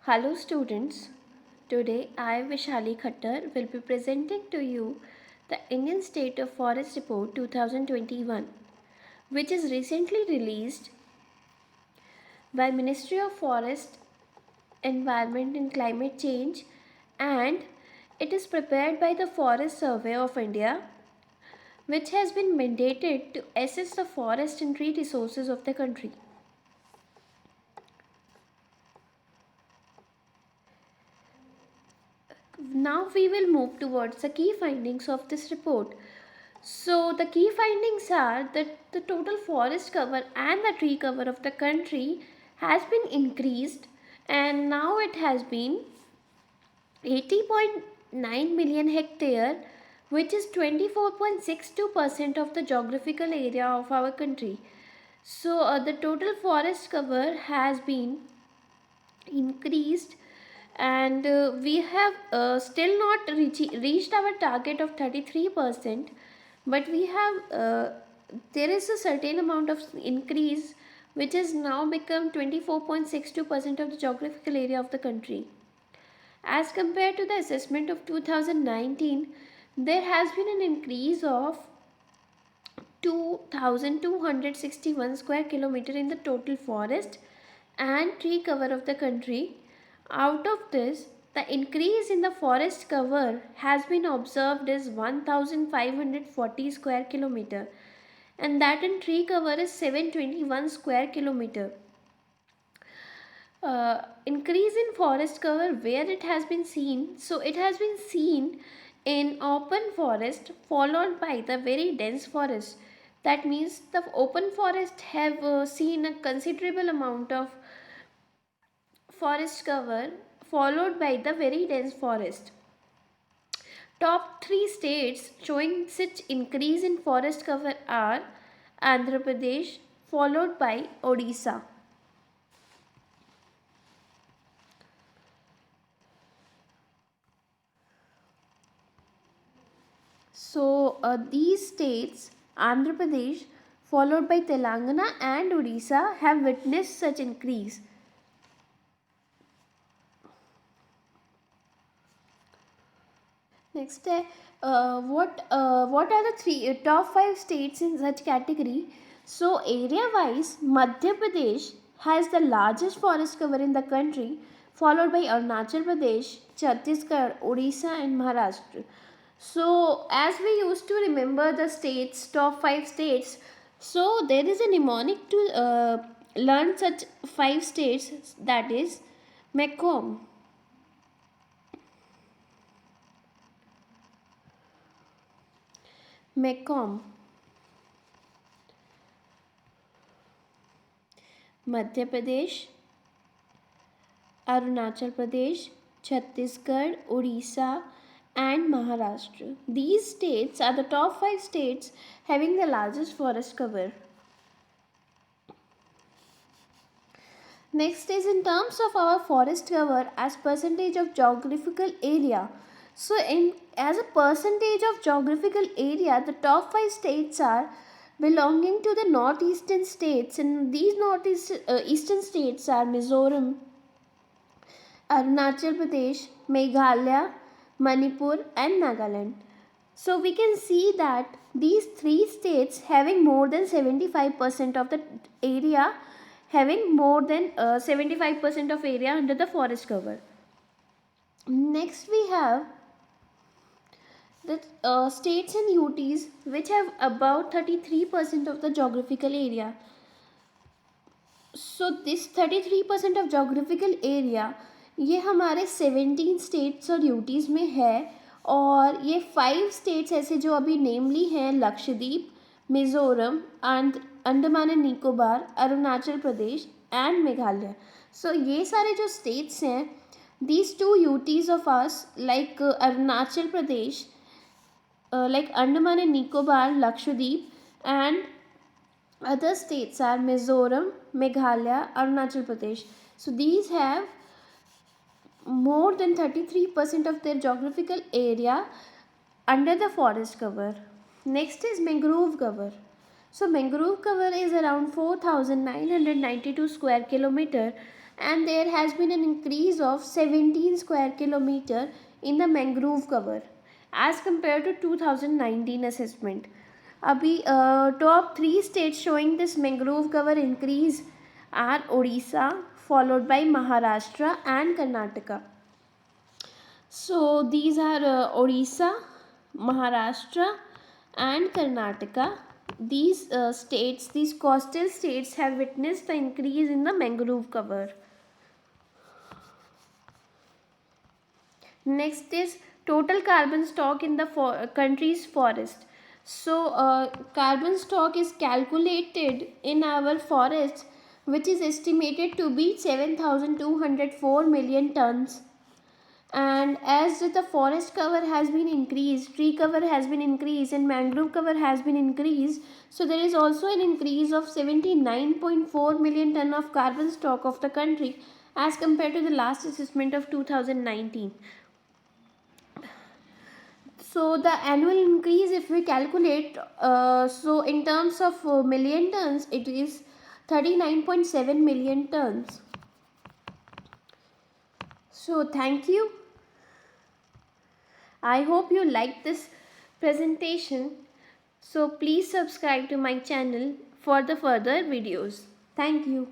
Hello students, today I Vishali Khattar will be presenting to you the Indian State of Forest Report 2021 which is recently released by Ministry of Forest, Environment and Climate Change, and it is prepared by the Forest Survey of India, which has been mandated to assess the forest and tree resources of the country. Now we will move towards the key findings of this report. So the key findings are that the total forest cover and the tree cover of the country has been increased, and now it has been 80.9 million hectare, which is 24.62% of the geographical area of our country. So the total forest cover has been increased, and we have still not reached our target of 33%, but we have there is a certain amount of increase which has now become 24.62% of the geographical area of the country. As compared to the assessment of 2019, there has been an increase of 2261 square kilometer in the total forest and tree cover of the country. Out of this, the increase in the forest cover has been observed as 1540 square kilometer, and that in tree cover is 721 square kilometer. Increase in forest cover where it has been seen, so it has been seen in open forest followed by the very dense forest. That means the open forest have seen a considerable amount of forest cover followed by the very dense forest. Top 3 states showing such increase in forest cover are Andhra Pradesh followed by Odisha. So these states, Andhra Pradesh followed by Telangana and Odisha, have witnessed such increase. Next, what are the top 5 states in such category? So area wise, Madhya Pradesh has the largest forest cover in the country, followed by Arunachal Pradesh, Chhattisgarh, Odisha, and Maharashtra. So as we used to remember the states, top 5 states, so there is a mnemonic to learn such 5 states, that is Mekong. Mekong, Madhya Pradesh, Arunachal Pradesh, Chhattisgarh, Odisha, and Maharashtra. These states are the top 5 states having the largest forest cover. Next is in terms of our forest cover as percentage of geographical area. So in as a percentage of geographical area, the top 5 states are belonging to the northeastern states, and these eastern states are Mizoram, Arunachal Pradesh, Meghalaya, Manipur, and Nagaland. So we can see that these 3 states having more than 75% of the area, having more than 75% of area under the forest cover. Next we have the states and UTs which have about 33% of the geographical area. So this 33% of geographical area, ये हमारे 17 states और UTs में है, और ये 5 states ऐसे जो अभी नेमली हैं Lakshadweep, Mizoram, Andaman and Nicobar, Arunachal Pradesh and Meghalaya. So ये सारे जो states हैं, these 2 UTs of us like Arunachal Pradesh, like Andaman and Nicobar, Lakshadweep, and other states are Mizoram, Meghalaya, Arunachal Pradesh. So these have more than 33% of their geographical area under the forest cover. Next is mangrove cover. So mangrove cover is around 4,992 square kilometer, and there has been an increase of 17 square kilometer in the mangrove cover as compared to 2019 assessment. अभी top 3 states showing this mangrove cover increase are Odisha, followed by Maharashtra and Karnataka. So these are Odisha, Maharashtra and Karnataka. These states, these coastal states have witnessed the increase in the mangrove cover. Next is total carbon stock in the country's forest. So carbon stock is calculated in our forests, which is estimated to be 7,204 million tons. And as the forest cover has been increased, tree cover has been increased, and mangrove cover has been increased, so there is also an increase of 79.4 million ton of carbon stock of the country as compared to the last assessment of 2019. So the annual increase, if we calculate, so in terms of million tons, it is 39.7 million tons. So thank you. I hope you liked this presentation. So please subscribe to my channel for the further videos. Thank you.